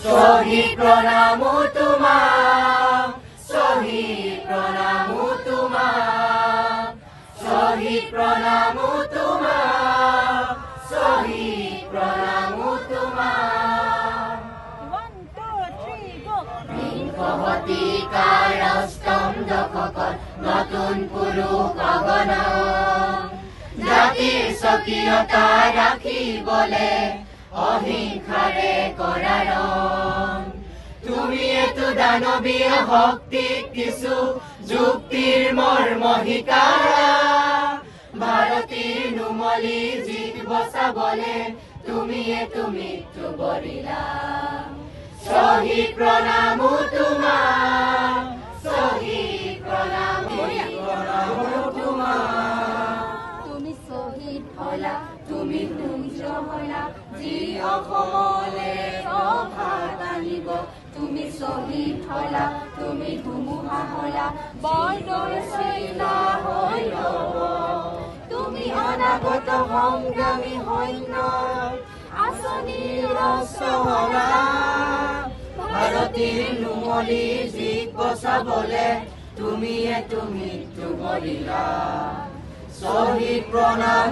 শহীদ প্ৰণাম তোমাক, শহীদ প্ৰণাম তোমাক, শহীদ প্ৰণাম তোমাক, শহীদ প্ৰণাম তোমাক। 1 2 3 go। বিংশ শতিকাৰ অষ্টম দশকত নতুন পুৰুষ আগমন, জাতিৰ স্বকীয়তা ৰাখিবলে অহিংসাৰে কৰা ৰণ। তুমি এটো দানৱীয় শক্তিক কিছু যুক্তিৰ মৰ্ম শিকালা, ভাৰতীৰ নুমলী জীত বচাবলে তুমিয়ে মৃত্যু বৰিলা। শহীদ প্ৰণাম তোমাক, শহীদ প্ৰণাম তোমাক। তুমি শহীদ হলা, তুমি সূৰ্য হলা, যি অসমলে অঘাত আনিব। তুমি শহীদ হলা, তুমি ধুমুহা হলা, বৰদৈ চিলা হৈ ৰব। তুমি অনাগত সংগ্ৰামী সৈন্য, আঁচনিৰ চহৰা, ভাৰতীৰ নুমলী জীত বচাবলে তুমিয়ে মৃত্যু বৰিলা। শহীদ প্ৰণাম।